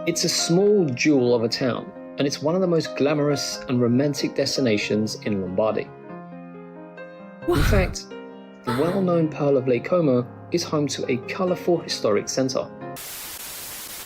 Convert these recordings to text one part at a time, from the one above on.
It's a small jewel of a town, and it's one of the most glamorous and romantic destinations in Lombardy. In fact, the well-known Pearl of Lake Como is home to a colourful historic centre.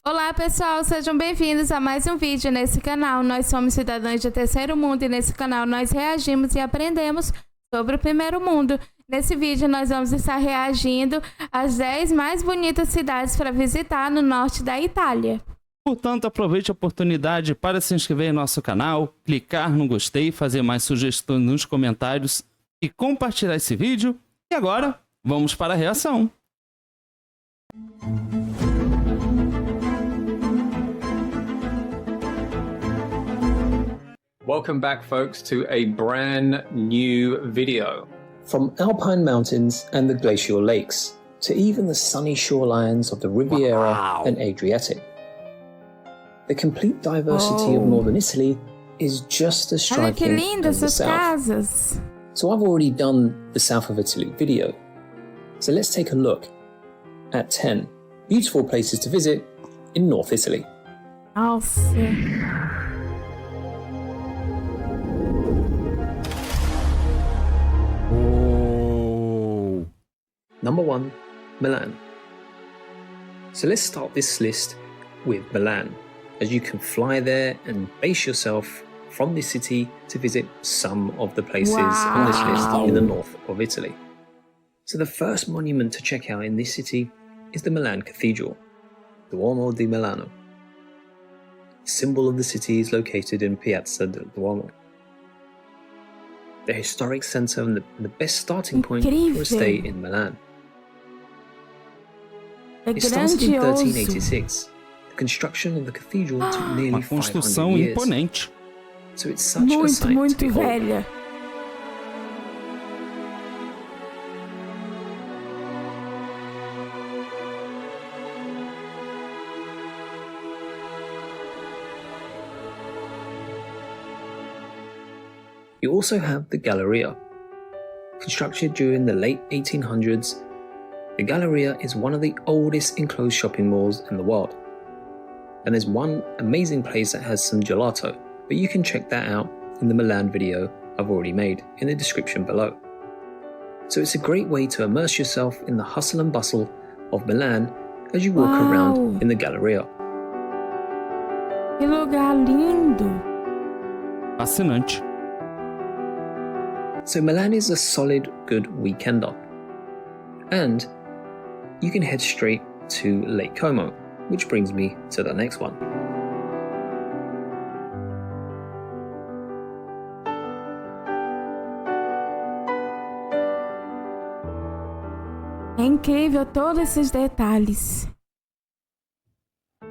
Olá pessoal, sejam bem-vindos a mais um vídeo nesse canal. Nós somos cidadãos de terceiro mundo e nesse canal nós reagimos e aprendemos sobre o primeiro mundo. Nesse vídeo nós vamos estar reagindo às 10 mais bonitas cidades para visitar no norte da Itália. Portanto, aproveite a oportunidade para se inscrever em nosso canal, clicar no gostei, fazer mais sugestões nos comentários e compartilhar esse vídeo. E agora, vamos para a reação. Welcome back, folks, to a brand new video. From alpine mountains and the glacial lakes, to even the sunny shorelines of the Riviera and Adriatic. The complete diversity of northern Italy is just as Olha que striking lindas as the essas south. casas. So I've already done the south of Italy video. So let's take a look at 10 beautiful places to visit in North Italy. Nossa. Oh. Number 1, Milan. So let's start this list with Milan, as you can fly there and base yourself from this city to visit some of the places on this list in the north of Italy. So the first monument to check out in this city is the Milan Cathedral, Duomo di Milano. The symbol of the city is located in Piazza del Duomo. The historic centre and the best starting point for a stay in Milan. It started in 1386. The construction of the cathedral took nearly Uma construção 500 years. imponente. So it's such a sight to Muito behold. velha. You also have the Galleria. Constructed during the late 1800s, the Galleria is one of the oldest enclosed shopping malls in the world. And there's one amazing place that has some gelato, but you can check that out in the Milan video I've already made in the description below. So it's a great way to immerse yourself in the hustle and bustle of Milan as you walk around in the Galleria. Que lugar lindo. Fascinante. So Milan is a solid, good weekender. And you can head straight to Lake Como, which brings me to the next one. É incrível todos esses detalhes.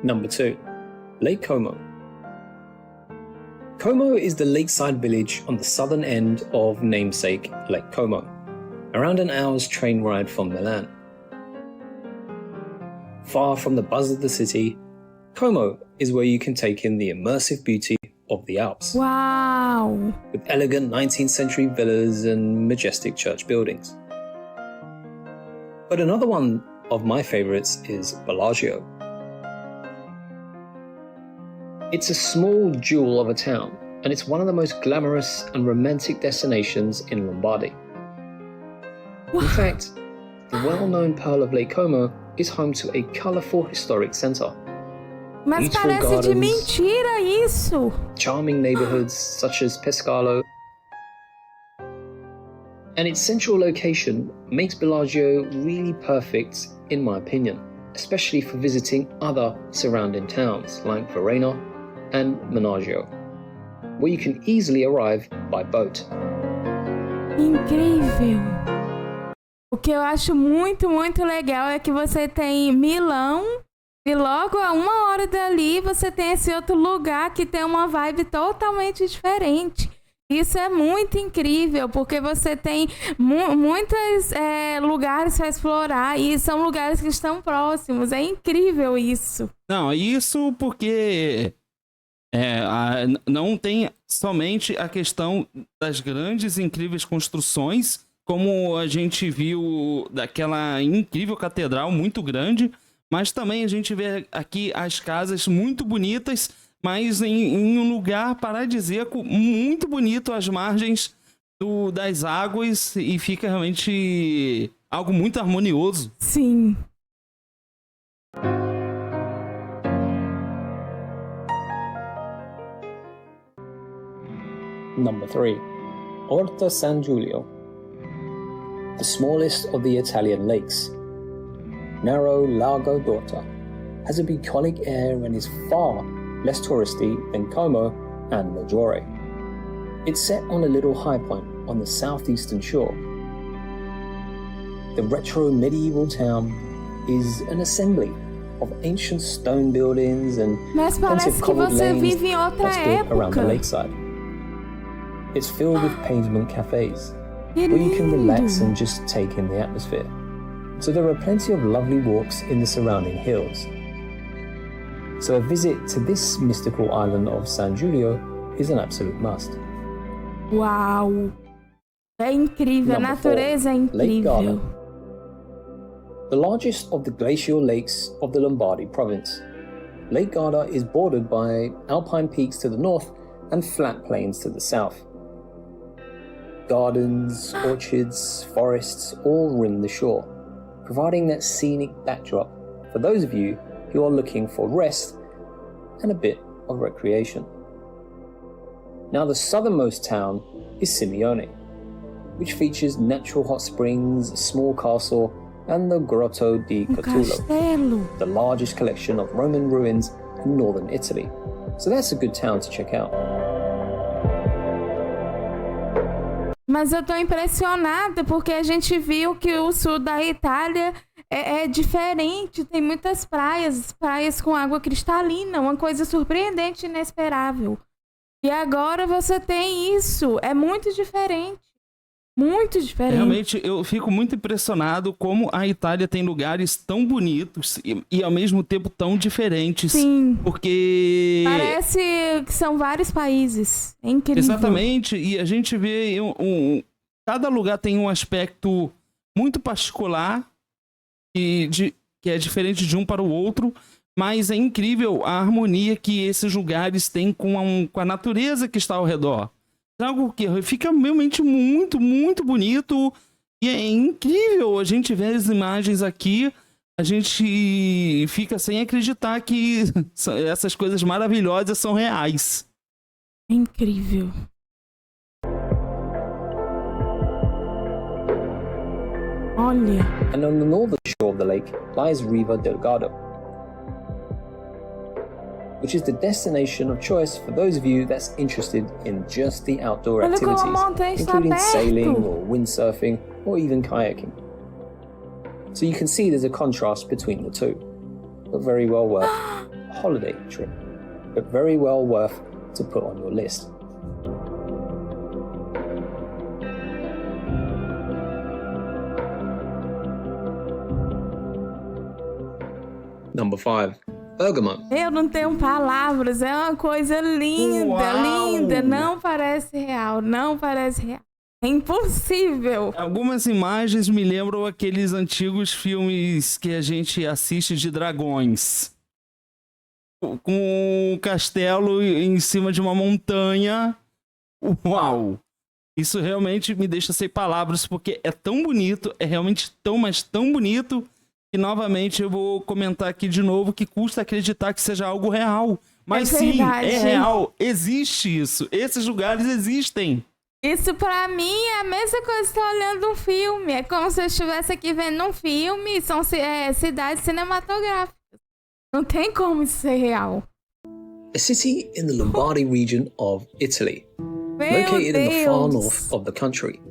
Number 2, Lake Como. Como is the lakeside village on the southern end of namesake Lake Como, around an hour's train ride from Milan. Far from the buzz of the city, Como is where you can take in the immersive beauty of the Alps, Uau! with elegant 19th century villas and majestic church buildings. But another one of my favourites is Bellagio. It's a small jewel of a town, and it's one of the most glamorous and romantic destinations in Lombardy. In fact, the well-known Pearl of Lake Como is home to a colourful historic centre. Mas Beautiful parece de gardens, mentira isso. charming neighbourhoods such as Pescalo, and its central location makes Bellagio really perfect in my opinion, especially for visiting other surrounding towns like Verona and Menaggio, where you can easily arrive by boat. Incrível. O que eu acho muito, muito legal é que você tem Milão e logo a 1 hora dali você tem esse outro lugar que tem uma vibe totalmente diferente. Isso é muito incrível, porque você tem muitos lugares para explorar e são lugares que estão próximos. É incrível isso. Não, isso porque não tem somente a questão das grandes e incríveis construções, como a gente viu daquela incrível catedral muito grande, Mas também a gente vê aqui as casas muito bonitas, mas em um lugar paradisíaco muito bonito, às margens das águas, e fica realmente algo muito harmonioso. Sim. Number 3. Orta San Giulio. The smallest of the Italian lakes. Narrow Lago d'Orta has a bucolic air and is far less touristy than Como and Maggiore. It's set on a little high point on the southeastern shore. The retro medieval town is an assembly of ancient stone buildings and Mas parece que covered você lanes vive em outra that's built around the época. lakeside. It's filled with pavement cafes, Que where you can relax lindo. and just take in the atmosphere. So there are plenty of lovely walks in the surrounding hills. So a visit to this mystical island of San Giulio is an absolute must. Uau! É incrível, a Number natureza é 4, Lake Garda. incrível. The largest of the glacial lakes of the Lombardy province, Lake Garda is bordered by alpine peaks to the north and flat plains to the south. Gardens, orchards, forests all rim the shore, providing that scenic backdrop for those of you who are looking for rest and a bit of recreation. Now the southernmost town is Simeone, which features natural hot springs, a small castle, and the Grotto di Cotullo, Castelo. the largest collection of Roman ruins in northern Italy. So that's a good town to check out. Mas eu tô impressionada porque a gente viu que o sul da Itália é diferente. Tem muitas praias com água cristalina, uma coisa surpreendente e inesperável. E agora você tem isso. É muito diferente. Muito diferente. Realmente, eu fico muito impressionado como a Itália tem lugares tão bonitos e ao mesmo tempo tão diferentes. Sim. Porque... Parece que são vários países. É incrível. Exatamente. E a gente vê... cada lugar tem um aspecto muito particular que é diferente de um para o outro. Mas é incrível a harmonia que esses lugares têm com a natureza que está ao redor. Algo que fica realmente muito, muito bonito. E é incrível a gente ver as imagens aqui. A gente fica sem acreditar que essas coisas maravilhosas são reais. É incrível. Olha. And on the northern shore of the lake lies Riva del Garda, which is the destination of choice for those of you that's interested in just the outdoor Olha como a activities, montanha está including perto. sailing or windsurfing or even kayaking. So you can see there's a contrast between the two, but very well worth a holiday trip, but very well worth to put on your list. Number 5. Bergamo. Eu não tenho palavras, é uma coisa linda, Uau! linda. Não parece real, não parece real. É impossível. Algumas imagens me lembram aqueles antigos filmes que a gente assiste de dragões. Com um castelo em cima de uma montanha. Uau! Isso realmente me deixa sem palavras, porque é tão bonito, é realmente tão, mas tão bonito, que novamente eu vou comentar aqui de novo que custa acreditar que seja algo real. Mas sim, verdade. é real, existe isso, esses lugares existem. Isso pra mim é a mesma coisa que estar olhando um filme. É como se eu estivesse aqui vendo um filme. São cidades cinematográficas. Não tem como isso ser real. A city in the Lombardy region of Italy, Meu located in the far Deus. north of the country.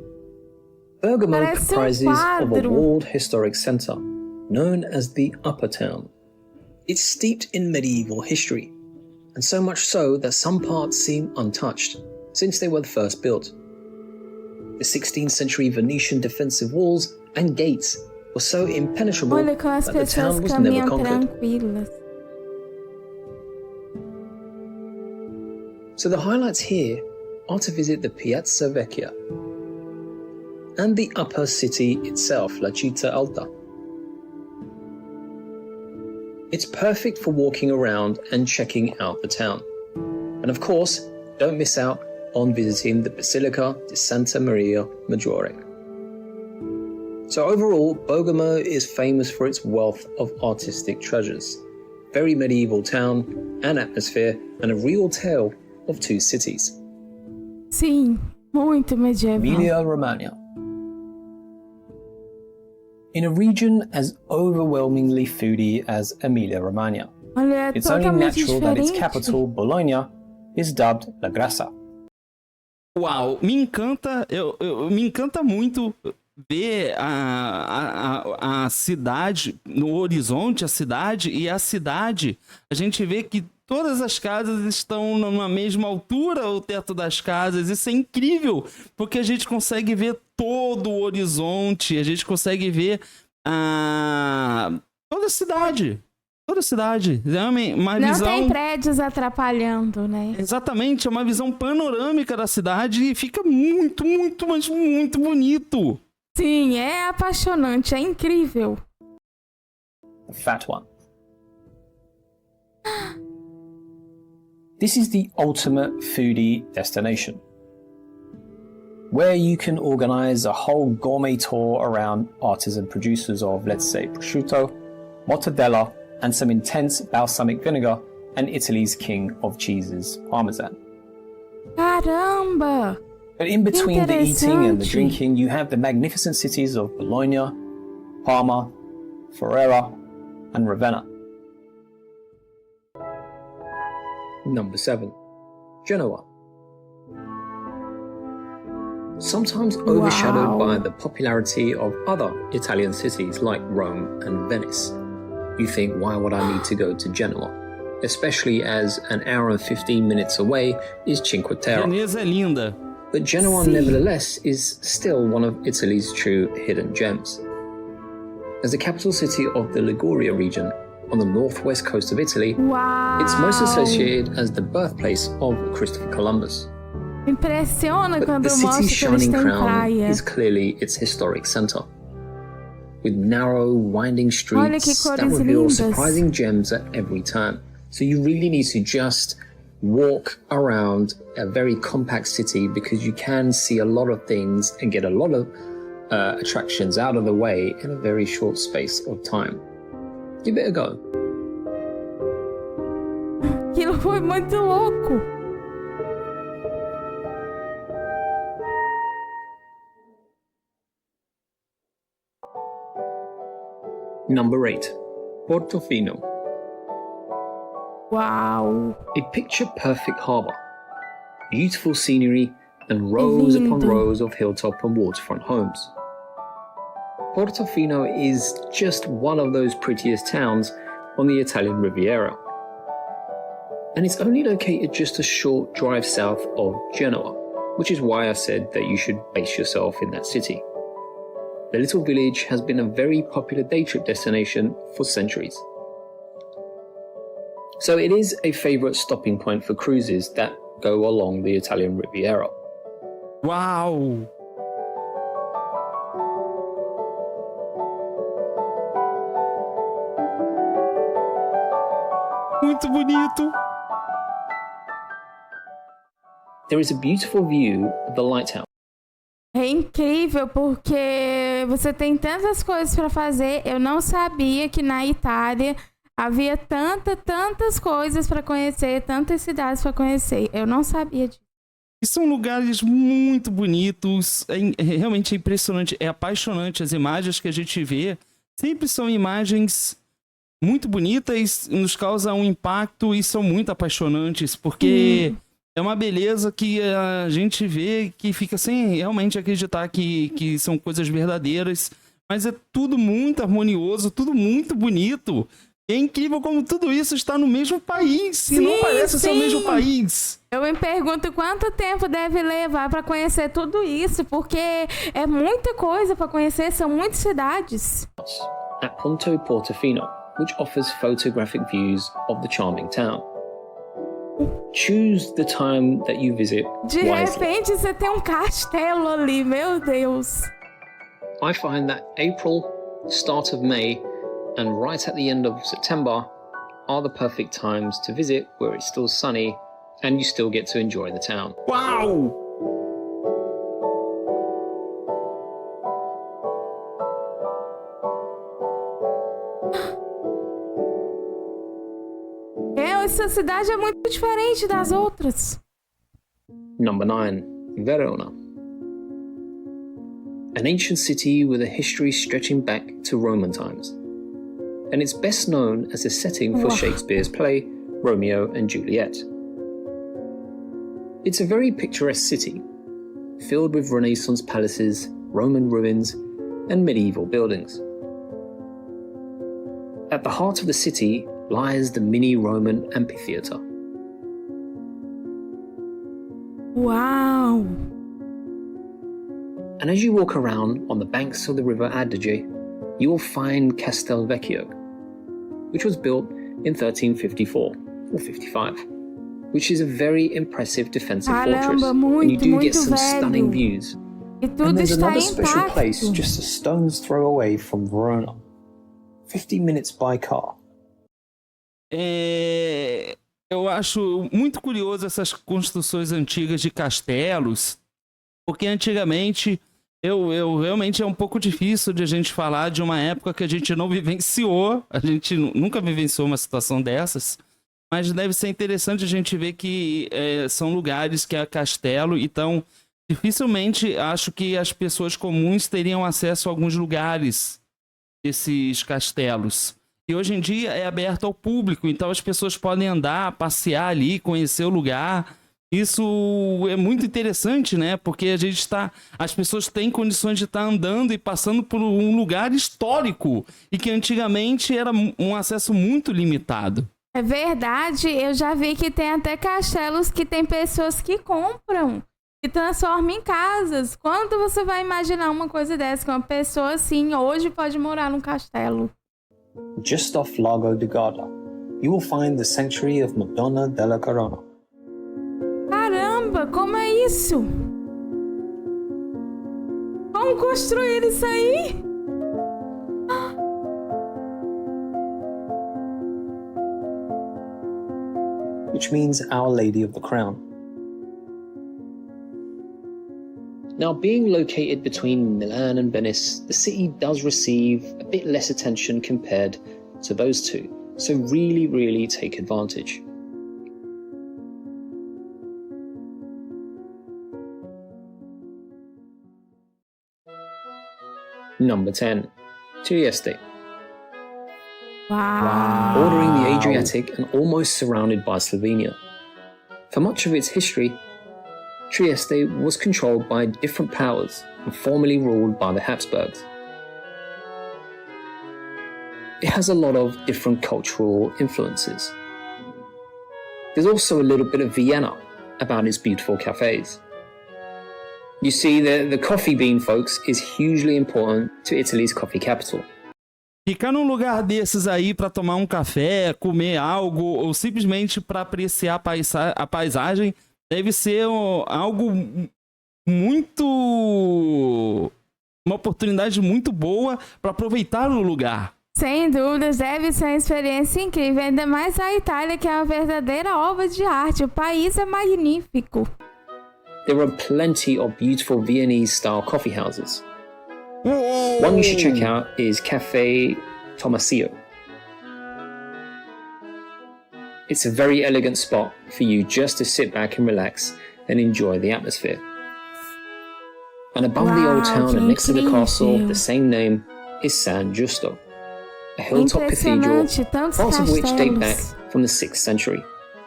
Bergamo Parece comprises of a quadro. walled historic centre known as the Upper Town. It's steeped in medieval history, and so much so that some parts seem untouched since they were first built. The 16th century Venetian defensive walls and gates were so impenetrable Olha como as that the pessoas town was never caminham conquered. tranquilas. So the highlights here are to visit the Piazza Vecchia and the upper city itself, La Città Alta. It's perfect for walking around and checking out the town. And of course, don't miss out on visiting the Basilica di Santa Maria Maggiore. So overall, Bergamo is famous for its wealth of artistic treasures, very medieval town and atmosphere, and a real tale of two cities. Sim, muito medieval. Emilia-Romagna. In a region as overwhelmingly foodie as Emilia-Romagna, Olha, é it's only totalmente natural that its diferente. capital, Bologna, is dubbed La Grassa. Uau, me encanta, me encanta muito ver a cidade, no horizonte, a cidade, e a cidade, a gente vê que todas as casas estão na mesma altura, o teto das casas. Isso é incrível, porque a gente consegue ver todo o horizonte, a gente consegue ver toda a cidade. Toda a cidade. É uma Não visão... tem prédios atrapalhando, né? Exatamente, é uma visão panorâmica da cidade e fica muito, muito, mas muito bonito. Sim, é apaixonante, é incrível. The fat one. This is the ultimate foodie destination, where you can organize a whole gourmet tour around artisan producers of, let's say, prosciutto, mortadella, and some intense balsamic vinegar, and Italy's king of cheeses, Parmesan. Caramba! But in between the eating and the Interessante. drinking, you have the magnificent cities of Bologna, Parma, Ferrara, and Ravenna. Number 7. Genoa. Sometimes overshadowed by the popularity of other Italian cities like Rome and Venice. You think, why would I need to go to Genoa? Especially as an hour and 15 minutes away is Cinque Terre. Veneza é linda. But Genoa, nevertheless, is still one of Italy's true hidden gems. As the capital city of the Liguria region, on the northwest coast of Italy, Uau! it's most associated as the birthplace of Christopher Columbus. Impressiona But quando the city's mostra que eles shining têm crown praia. is clearly its historic center, with narrow, winding Olha que streets that cores reveal lindas. surprising gems at every turn. So you really need to just walk around a very compact city, because you can see a lot of things and get a lot of attractions out of the way in a very short space of time. Give it a go. Aquilo foi muito louco. Number 8. Portofino. Uau! A picture-perfect harbour, beautiful scenery, and rows upon Lindo. rows of hilltop and waterfront homes. Portofino is just one of those prettiest towns on the Italian Riviera. And it's only located just a short drive south of Genoa, which is why I said that you should base yourself in that city. The little village has been a very popular day trip destination for centuries. So it is a favourite stopping point for cruises that go along the Italian Riviera. Uau! Muito bonito. There is a beautiful view of the lighthouse. É incrível porque você tem tantas coisas para fazer. Eu não sabia que na Itália havia tantas coisas para conhecer, tantas cidades para conhecer. Eu não sabia disso. E são lugares muito bonitos. Realmente é impressionante. É apaixonante. As imagens que a gente vê sempre são imagens muito bonitas, nos causam um impacto e são muito apaixonantes, porque é uma beleza que a gente vê que fica sem realmente acreditar que são coisas verdadeiras, mas é tudo muito harmonioso, tudo muito bonito. É incrível como tudo isso está no mesmo país e não parece ser o mesmo país. Eu me pergunto quanto tempo deve levar para conhecer tudo isso, porque é muita coisa para conhecer, são muitas cidades. At Ponto Portofino, which offers photographic views of the charming town. Choose the time that you visit De wisely. repente você tem um castelo ali, meu Deus. I find that April, start of May, and right at the end of September are the perfect times to visit where it's still sunny and you still get to enjoy the town. Uau! Essa cidade é muito diferente das outras. Number 9. Verona. An ancient city with a history stretching back to Roman times. And it's best known as a setting for Shakespeare's play, Romeo and Juliet. It's a very picturesque city, filled with Renaissance palaces, Roman ruins, and medieval buildings. At the heart of the city lies the mini Roman amphitheatre. Wow! And as you walk around on the banks of the river Adige, you will find Castel Vecchio, which was built in 1354 or 55, which is a very impressive defensive fortress, and you do get some stunning views. And there's another special place just a stone's throw away from Verona, 50 minutes by car. Eu acho muito curioso essas construções antigas de castelos, porque antigamente eu realmente é um pouco difícil de a gente falar de uma época que a gente não vivenciou, a gente nunca vivenciou uma situação dessas, mas deve ser interessante a gente ver que são lugares que é castelo, então dificilmente acho que as pessoas comuns teriam acesso a alguns lugares desses castelos. E hoje em dia é aberto ao público, então as pessoas podem andar, passear ali, conhecer o lugar. Isso é muito interessante, né? Porque as pessoas têm condições de estar andando e passando por um lugar histórico e que antigamente era um acesso muito limitado. É verdade, eu já vi que tem até castelos que tem pessoas que compram e transformam em casas. Quando você vai imaginar uma coisa dessa, que uma pessoa assim hoje pode morar num castelo? Just off Lago di Garda, you will find the Sanctuary of Madonna della Corona. Caramba, como é isso? Como construir isso aí? Which means Our Lady of the Crown. Now, being located between Milan and Venice, the city does receive a bit less attention compared to those two, so really take advantage. Number 10. Trieste. Wow. Bordering the Adriatic and almost surrounded by Slovenia. For much of its history, Trieste was controlled by different powers and formerly ruled by the Habsburgs. It has a lot of different cultural influences. There's also a little bit of Vienna about its beautiful cafes. You see, the coffee bean, folks, is hugely important to Italy's coffee capital. Ficar num lugar desses aí para tomar um café, comer algo ou simplesmente para apreciar a paisagem deve ser algo muito... uma oportunidade muito boa para aproveitar o lugar. Sem dúvidas, deve ser uma experiência incrível, ainda mais a Itália, que é uma verdadeira obra de arte. O país é magnífico. There are plenty of beautiful Viennese-style coffee houses. One you should check out is Café Tomasio. It's a very elegant spot for you just to sit back and relax and enjoy the atmosphere. And above the old town and next to the castle of the same name is San Giusto, a hilltop cathedral, parts of which date back from the 6th century.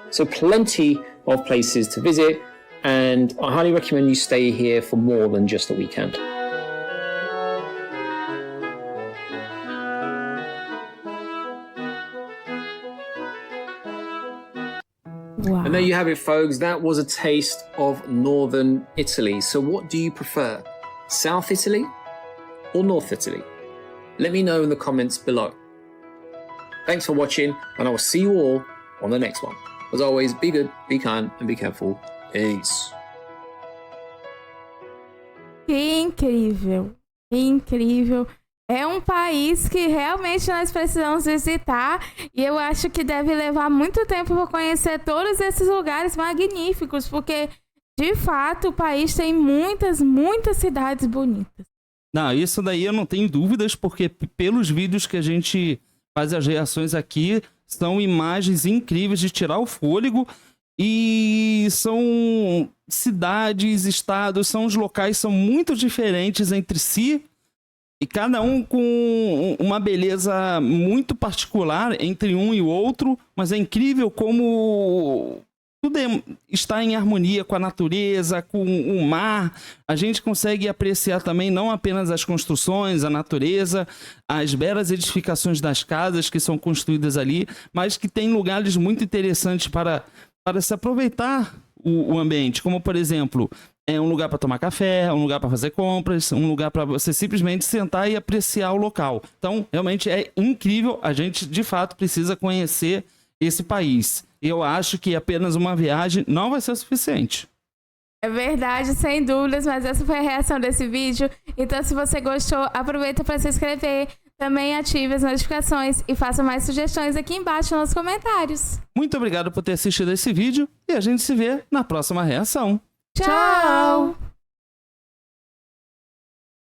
So plenty of places to visit, and I highly recommend you stay here for more than just a weekend. Wow. And there you have it, folks. That was a taste of northern Italy. So what do you prefer? South Italy or North Italy? Let me know in the comments below. Thanks for watching, and I will see you all on the next one. As always, be good, be kind, and be careful. Peace. Que incrível, que incrível. É um país que realmente nós precisamos visitar e eu acho que deve levar muito tempo para conhecer todos esses lugares magníficos, porque, de fato, o país tem muitas cidades bonitas. Não, isso daí eu não tenho dúvidas, porque pelos vídeos que a gente faz as reações aqui, são imagens incríveis de tirar o fôlego e são cidades, estados, são os locais, são muito diferentes entre si e cada um com uma beleza muito particular entre um e o outro, mas é incrível como tudo está em harmonia com a natureza, com o mar. A gente consegue apreciar também não apenas as construções, a natureza, as belas edificações das casas que são construídas ali, mas que tem lugares muito interessantes para se aproveitar o ambiente, como por exemplo, é um lugar para tomar café, um lugar para fazer compras, um lugar para você simplesmente sentar e apreciar o local. Então, realmente é incrível, a gente de fato precisa conhecer esse país. Eu acho que apenas uma viagem não vai ser suficiente. É verdade, sem dúvidas, mas essa foi a reação desse vídeo. Então, se você gostou, aproveita para se inscrever, também ative as notificações e faça mais sugestões aqui embaixo nos comentários. Muito obrigado por ter assistido esse vídeo e a gente se vê na próxima reação. Tchau!